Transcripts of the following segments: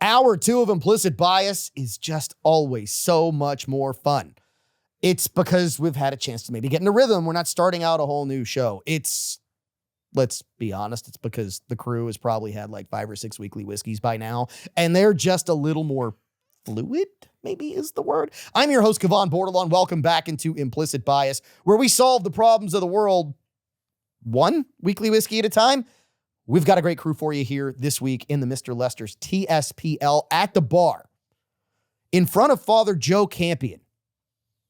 Hour 2 of Implicit Bias is just always so much more fun. It's because we've had a chance to maybe get in a rhythm. We're not starting out a whole new show. Let's be honest, it's because the crew has probably had like 5 or 6 weekly whiskeys by now, and they're just a little more fluid, maybe is the word. I'm your host, Kevon Bordelon. Welcome back into Implicit Bias, where we solve the problems of the world one weekly whiskey at a time. We've got a great crew for you here this week in the Mr. Lester's TSPL at the bar. In front of Father Joe Campion,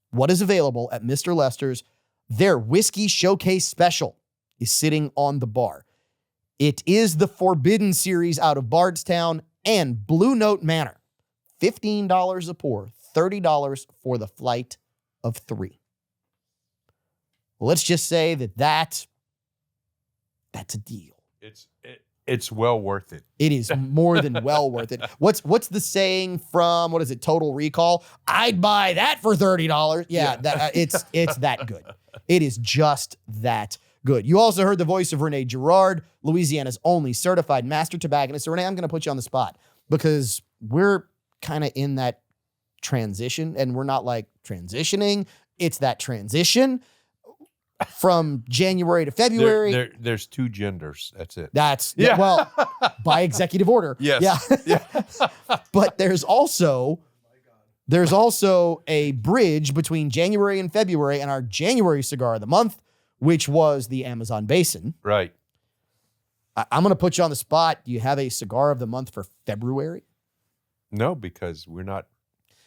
what is available at Mr. Lester's, their whiskey showcase special is sitting on the bar. It is the Forbidden Series out of Bardstown and Blue Note Manor. $15 a pour, $30 for the flight of 3. Let's just say that's a deal. It's well worth it. It is more than well worth it. What's the saying from, what is it, Total Recall? I'd buy that for $30. Yeah. It's that good. It is just that good. You also heard the voice of Renee Girard, Louisiana's only certified master tobacconist. So Renee, I'm going to put you on the spot because we're kind of in that transition, and we're not like transitioning. It's that transition from January to February. There's 2 genders. That's it. Well, by executive order. Yes. Yeah. But there's also a bridge between January and February, and our January cigar of the month, which was the Amazon Basin. Right. I'm going to put you on the spot. Do you have a cigar of the month for February? No, because we're not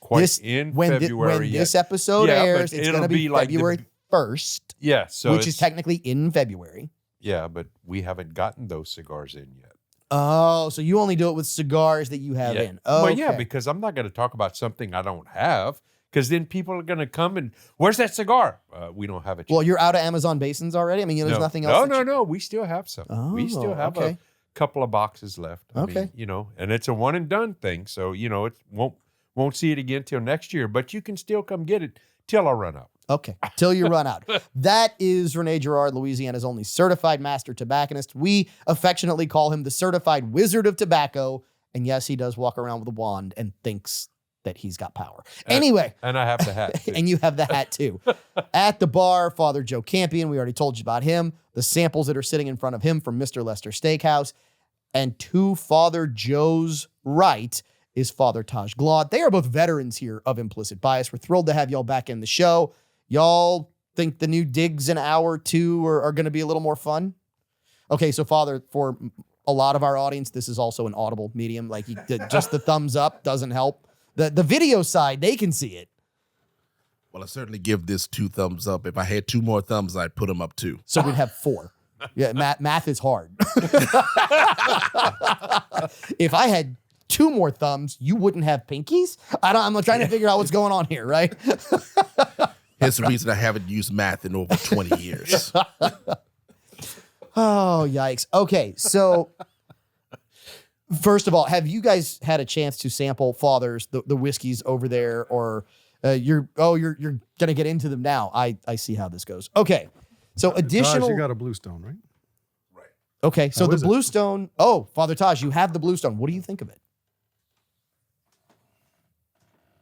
quite in February when yet. This episode airs, it's going to be like February 1st. Yeah, so which is technically in February. Yeah, but we haven't gotten those cigars in yet. Oh, so you only do it with cigars that you have in. Oh, well, yeah, because I'm not going to talk about something I don't have, because then people are going to come and, where's that cigar? We don't have it yet. Well, you're out of Amazon Basins already? I mean, there's nothing else. No, we still have some. We still have a couple of boxes left. I mean, and it's a one and done thing, so it won't see it again till next year, but you can still come get it till I run out. Okay, till you run out. That is Renee Girard, Louisiana's only certified master tobacconist. We affectionately call him the certified wizard of tobacco. And yes, he does walk around with a wand and thinks that he's got power. Anyway. And I have the hat, too. And you have the hat, too. At the bar, Father Joe Campion, we already told you about him. The samples that are sitting in front of him from Mr. Lester Steakhouse. And to Father Joe's right is Father Taj Glaude. They are both veterans here of Implicit Bias. We're thrilled to have y'all back in the show. Y'all think the new digs in hour 2 are going to be a little more fun? Okay, so Father, for a lot of our audience, this is also an audible medium. Like just the thumbs up doesn't help. The video side, they can see it. Well, I certainly give this 2 thumbs up. If I had 2 more thumbs, I'd put them up 2. So we'd have 4. Yeah, math is hard. If I had 2 more thumbs, you wouldn't have pinkies? I'm trying to figure out what's going on here, right? Here's the reason I haven't used math in over 20 years. Oh, yikes. Okay, so first of all, have you guys had a chance to sample Father's, the whiskeys over there, or you're going to get into them now? I see how this goes. Okay, so additional... Taj, you got a Bluestone, right? Right. Okay, so How the is it? Bluestone... Oh, Father Taj, you have the Bluestone. What do you think of it?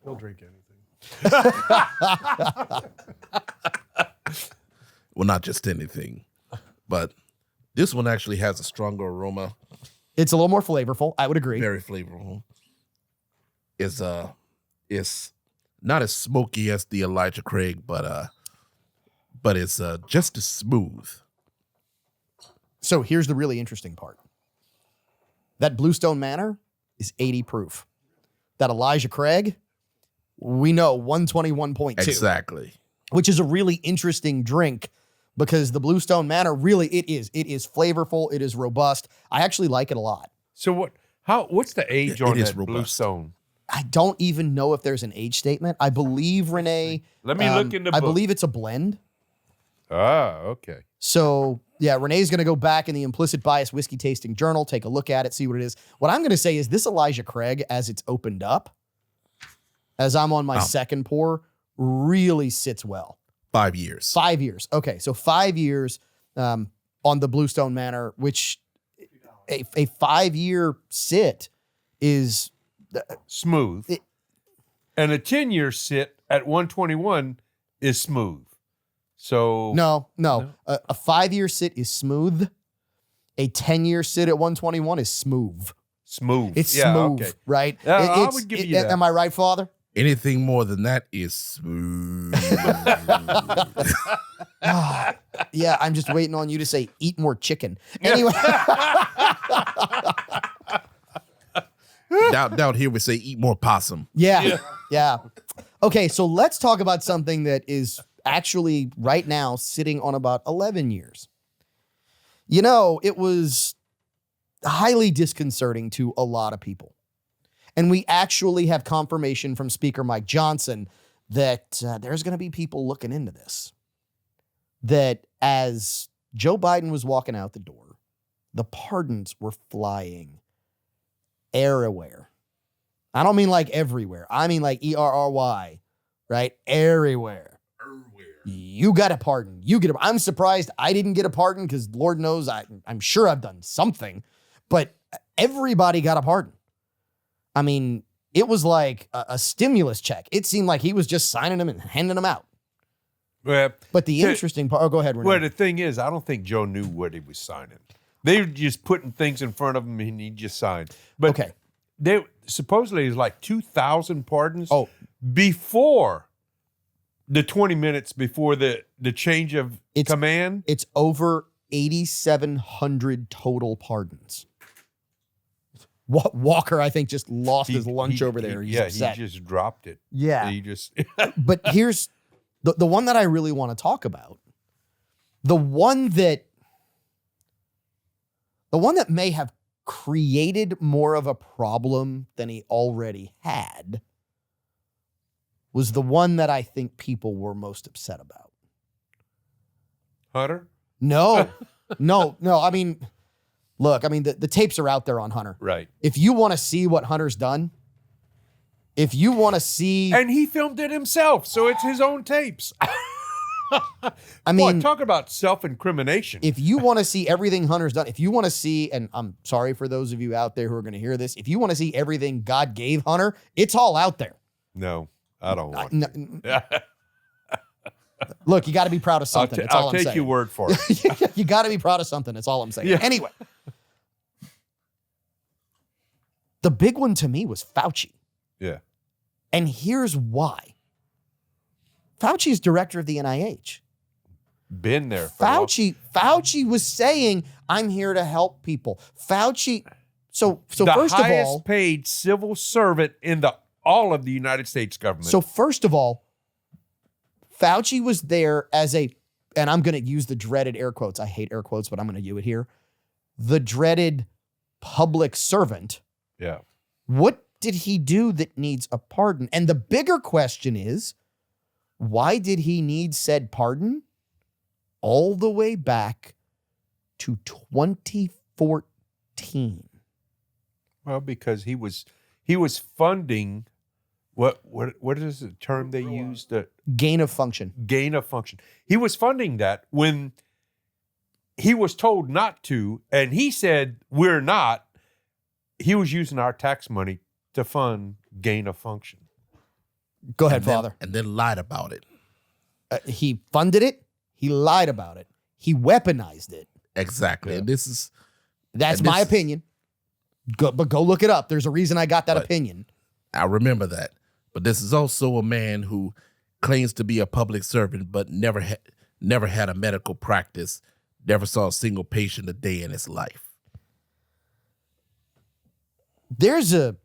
He'll drink anything. Well, not just anything, but this one actually has a stronger aroma. It's a little more flavorful. I would agree. Very flavorful. It's not as smoky as the Elijah Craig, but it's just as smooth. So here's the really interesting part. That Bluestone Manor is 80 proof. That Elijah Craig, we know 121.2. Exactly. Which is a really interesting drink because the Bluestone Manor really, it is flavorful. It is robust. I actually like it a lot. So what's the age on that robust. Bluestone? I don't even know if there's an age statement. I believe, Renee. Let me look in the book. I believe it's a blend. Ah, okay. So, yeah, Renee's going to go back in the Implicit Bias Whiskey Tasting Journal, take a look at it, see what it is. What I'm going to say is this Elijah Craig, as it's opened up, as I'm on my second pour, really sits well. 5 years. 5 years. Okay, so 5 years on the Bluestone Manor, which a 5 year sit is smooth. And a 10-year sit at 121 is smooth. So No. A 5-year sit is smooth. A 10-year sit at 121 is smooth. Smooth. It's smooth, okay. right? I would give you that. Am I right, Father? Anything more than that is smooth. Yeah, I'm just waiting on you to say, eat more chicken. Anyway. down here we say eat more possum. Yeah. Okay, so let's talk about something that is actually right now sitting on about 11 years. You know, it was highly disconcerting to a lot of people. And we actually have confirmation from Speaker Mike Johnson that there's going to be people looking into this. That as Joe Biden was walking out the door, the pardons were flying everywhere. I don't mean like everywhere. I mean like ERRY, right? Everywhere. You got a pardon. I'm surprised I didn't get a pardon because Lord knows I'm sure I've done something, but everybody got a pardon. I mean, it was like a stimulus check. It seemed like he was just signing them and handing them out. Well, but the interesting part, go ahead, Renee. Well, the thing is, I don't think Joe knew what he was signing. They were just putting things in front of him and he just signed. But okay. They supposedly it was like 2,000 pardons before the 20 minutes before the change of command. It's over 8,700 total pardons. Walker, I think, just lost his lunch over there. He's upset. He just dropped it. Yeah. He just. But here's the one that I really want to talk about. The one that may have created more of a problem than he already had was the one that I think people were most upset about. Hunter? No. I mean, look, the tapes are out there on Hunter. Right. If you want to see what Hunter's done, if you want to see... And he filmed it himself, so it's his own tapes. I mean... Boy, talk about self-incrimination. If you want to see everything Hunter's done, if you want to see, and I'm sorry for those of you out there who are going to hear this, if you want to see everything God gave Hunter, it's all out there. No, I don't want to. Look, you got to be proud of something. That's all I'm saying. I'll take your word for it. You got to be proud of something. That's all I'm saying. Yeah. Anyway, the big one to me was Fauci. Yeah. And here's why. Fauci is director of the NIH. Been there. Fauci was saying, I'm here to help people. Fauci. So the first of all, highest paid civil servant in all of the United States government. So first of all, Fauci was there as and I'm going to use the dreaded air quotes. I hate air quotes, but I'm going to do it here. The dreaded public servant. Yeah. What did he do that needs a pardon? And the bigger question is, why did he need said pardon? All the way back to 2014. Well, because he was funding what is the term they used? Gain of function. Gain of function. He was funding that when he was told not to, and he said we're not. He was using our tax money to fund gain of function. Go ahead, Father. And then lied about it. He funded it. He lied about it. He weaponized it. Exactly. Yeah. And that's my opinion. But go look it up. There's a reason I got that opinion. I remember that. But this is also a man who claims to be a public servant, but never had a medical practice, never saw a single patient a day in his life. There's an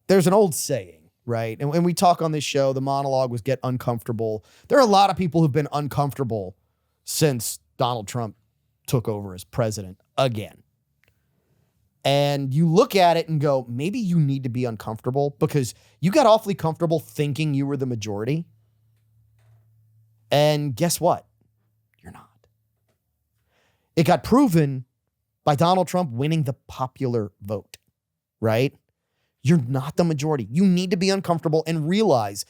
old saying, right? And when we talk on this show, the monologue was get uncomfortable. There are a lot of people who've been uncomfortable since Donald Trump took over as president again. And you look at it and go, maybe you need to be uncomfortable because you got awfully comfortable thinking you were the majority. And guess what? You're not. It got proven by Donald Trump winning the popular vote, right? You're not the majority. You need to be uncomfortable and realize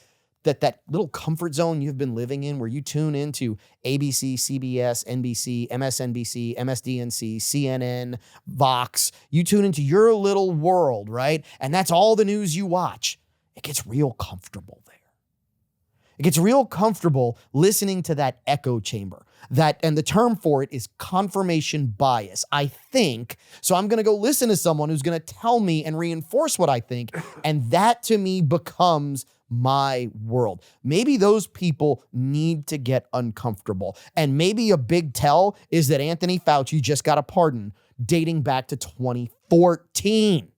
that little comfort zone you've been living in where you tune into ABC, CBS, NBC, MSNBC, MSDNC, CNN, Vox. You tune into your little world, right? And that's all the news you watch. It gets real comfortable there. It gets real comfortable listening to that echo chamber. And the term for it is confirmation bias. I think, so I'm going to go listen to someone who's going to tell me and reinforce what I think, and that to me becomes my world. Maybe those people need to get uncomfortable. And maybe a big tell is that Anthony Fauci just got a pardon dating back to 2014.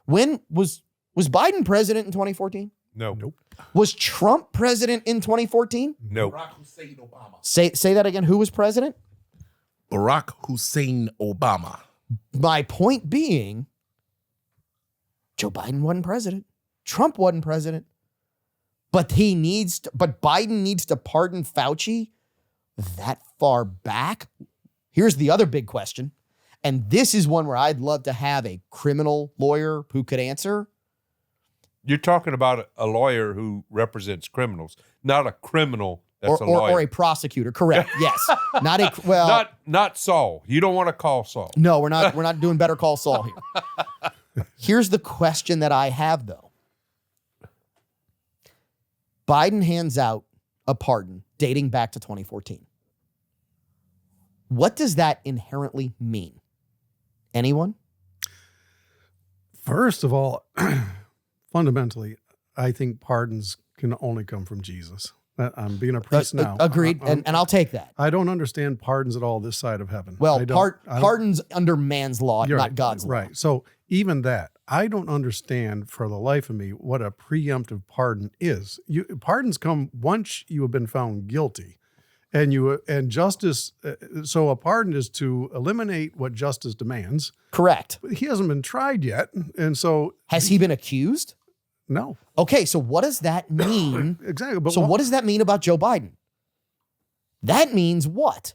When was Biden president in 2014? No. Nope. Was Trump president in 2014? No. Barack Hussein Obama. Say that again. Who was president? Barack Hussein Obama. My point being, Joe Biden wasn't president. Trump wasn't president. But Biden needs to pardon Fauci that far back. Here's the other big question. And this is one where I'd love to have a criminal lawyer who could answer. You're talking about a lawyer who represents criminals, not a criminal that's a lawyer. Or a prosecutor, correct, yes. Not Saul. You don't want to call Saul. No, we're not doing Better Call Saul here. Here's the question that I have, though. Biden hands out a pardon dating back to 2014. What does that inherently mean? Anyone? First of all, fundamentally, I think pardons can only come from Jesus. I'm being a priest now. Agreed, and I'll take that. I don't understand pardons at all this side of heaven. Well, pardons under man's law, not God's law. Right. So even that, I don't understand for the life of me what a preemptive pardon is. Pardons come once you have been found guilty, and justice. So a pardon is to eliminate what justice demands. Correct. He hasn't been tried yet, and so has he been accused? No. Okay, so what does that mean? Exactly. But so what does that mean about Joe Biden? That means what?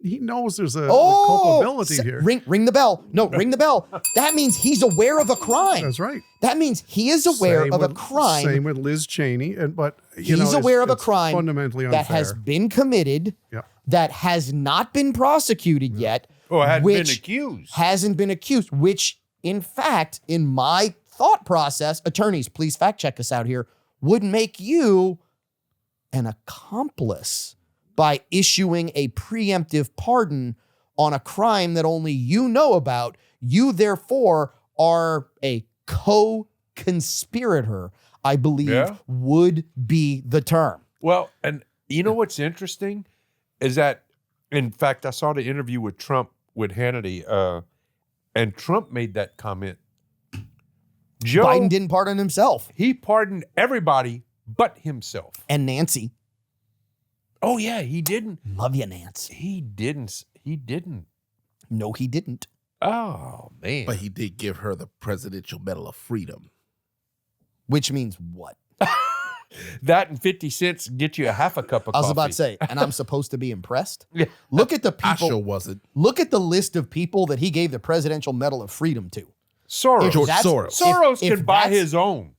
He knows there's a culpability here. Ring the bell. No, ring the bell. That means he's aware of a crime. That's right. That means he is aware of a crime. Same with Liz Cheney, but he's aware of a crime fundamentally unfair that has been committed, that has not been prosecuted yet, hadn't been accused. Hasn't been accused, which in fact, in my thought process, attorneys, please fact check us out here, would make you an accomplice by issuing a preemptive pardon on a crime that only you know about. You, therefore, are a co-conspirator, I believe would be the term. Well, and you know what's interesting is that, in fact, I saw the interview with Trump with Hannity, and Trump made that comment. Biden didn't pardon himself. He pardoned everybody but himself. And Nancy. Oh, yeah, he didn't. Love you, Nancy. He didn't. No, he didn't. Oh, man. But he did give her the Presidential Medal of Freedom. Which means what? That and 50 cents get you a half a cup of coffee. I was about to say, and I'm supposed to be impressed? Yeah. Look at the people. I sure wasn't. Look at the list of people that he gave the Presidential Medal of Freedom to. Soros. George Soros. Soros can buy his own.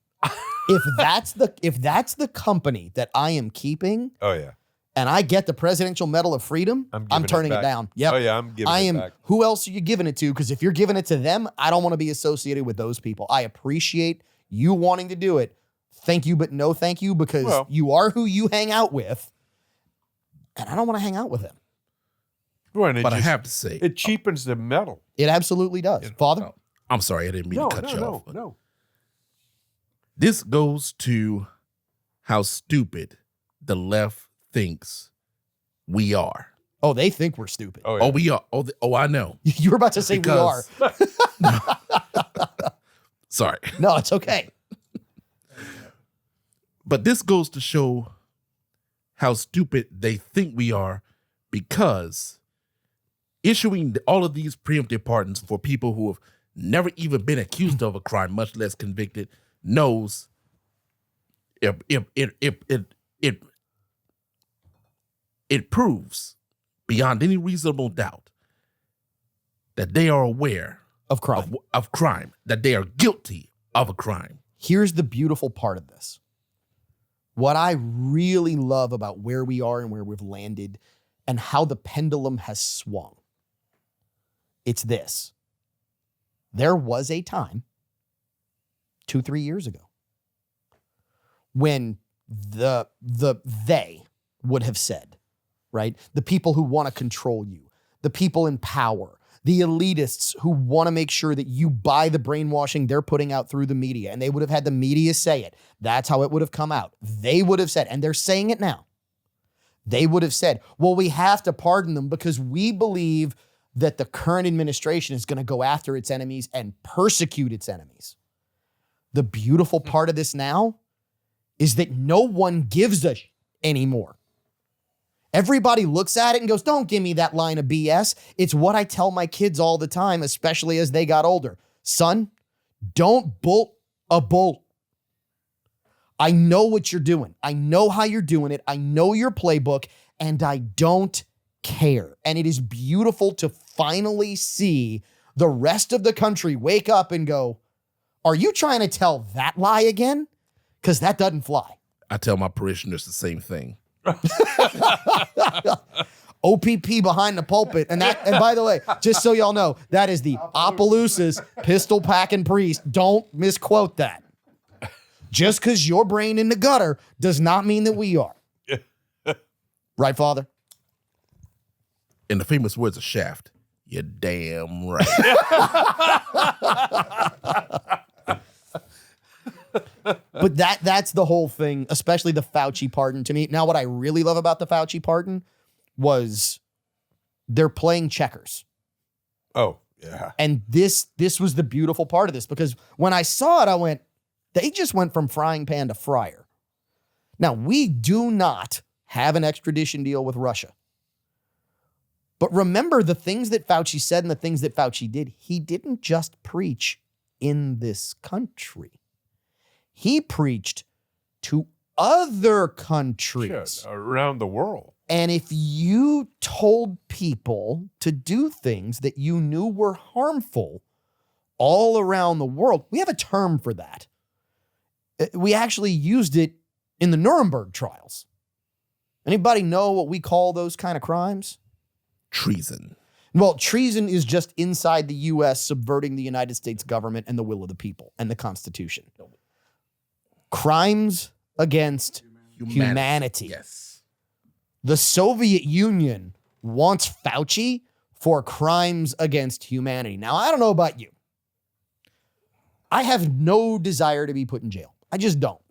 If that's the company that I am keeping, and I get the Presidential Medal of Freedom, I'm turning it down. Yep. Oh yeah, I'm giving it back. Who else are you giving it to? Because if you're giving it to them, I don't want to be associated with those people. I appreciate you wanting to do it. Thank you, but no thank you, because you are who you hang out with, and I don't want to hang out with them. Well, but I have to say, it cheapens the medal. It absolutely does. Father? I'm sorry, I didn't mean to cut you off. No. This goes to how stupid the left thinks we are. Oh, they think we're stupid. Oh, yeah. Oh we are. I know. You were about to say we are. Sorry. No, it's okay. But this goes to show how stupid they think we are, because issuing all of these preemptive pardons for people who have never even been accused of a crime, much less convicted, knows it proves beyond any reasonable doubt that they are aware of crime, that they are guilty of a crime. Here's the beautiful part of this. What I really love about where we are and where we've landed and how the pendulum has swung, it's this. There was a time 2-3 years ago when they would have said, right? The people who want to control you, the people in power, the elitists who want to make sure that you buy the brainwashing they're putting out through the media, and they would have had the media say it. That's how it would have come out. They would have said, and they're saying it now. They would have said, well, we have to pardon them because we believe that the current administration is going to go after its enemies and persecute its enemies. The beautiful part of this now is that no one gives a anymore. Everybody looks at it and goes, don't give me that line of BS. It's what I tell my kids all the time, especially as they got older. Son, don't bolt a bolt. I know what you're doing. I know how you're doing it. I know your playbook, and I don't care. And it is beautiful to finally see the rest of the country wake up and go, are you trying to tell that lie again? Because that doesn't fly. I tell my parishioners the same thing. OPP behind the pulpit. And by the way, just so y'all know, that is the Opelousas pistol packing priest. Don't misquote that. Just because your brain in the gutter does not mean that we are. Right, Father? In the famous words of Shaft, you're damn right. But that's the whole thing, especially the Fauci pardon to me. Now, what I really love about the Fauci pardon was they're playing checkers. Oh, yeah. And this was the beautiful part of this, because when I saw it, I went, they just went from frying pan to fryer. Now, we do not have an extradition deal with Russia. But remember the things that Fauci said and the things that Fauci did. He didn't just preach in this country. He preached to other countries. Shit, around the world. And if you told people to do things that you knew were harmful all around the world, we have a term for that. We actually used it in the Nuremberg trials. Anybody know what we call those kind of crimes? Treason. Well, treason is just inside the U.S. subverting the United States government and the will of the people and the Constitution. Crimes against humanity. Yes. The Soviet Union wants Fauci for crimes against humanity. Now, I don't know about you. I have no desire to be put in jail. I just don't.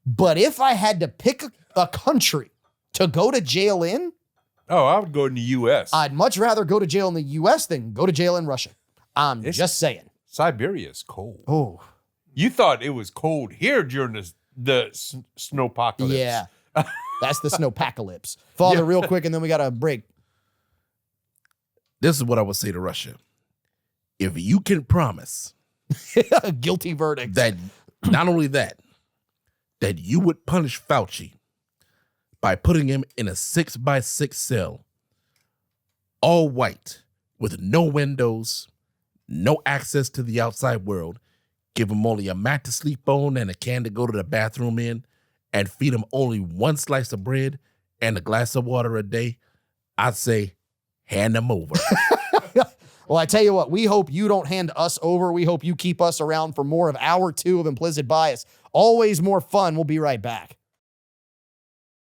But if I had to pick a country to go to jail in, oh, I would go in the U.S. I'd much rather go to jail in the U.S. than go to jail in Russia. I'm just saying. Siberia is cold. Oh. You thought it was cold here during the snowpocalypse. Yeah. That's the snowpocalypse. Father, real quick, and then we got a break. This is what I would say to Russia. If you can promise Guilty verdict. that not only that you would punish Fauci by putting him in a 6x6 cell, all white, with no windows, no access to the outside world, give him only a mat to sleep on and a can to go to the bathroom in, and feed him only one slice of bread and a glass of water a day, I'd say, hand him over. Well, I tell you what, we hope you don't hand us over. We hope you keep us around for more of Hour 2 of Implicit Bias. Always more fun. We'll be right back.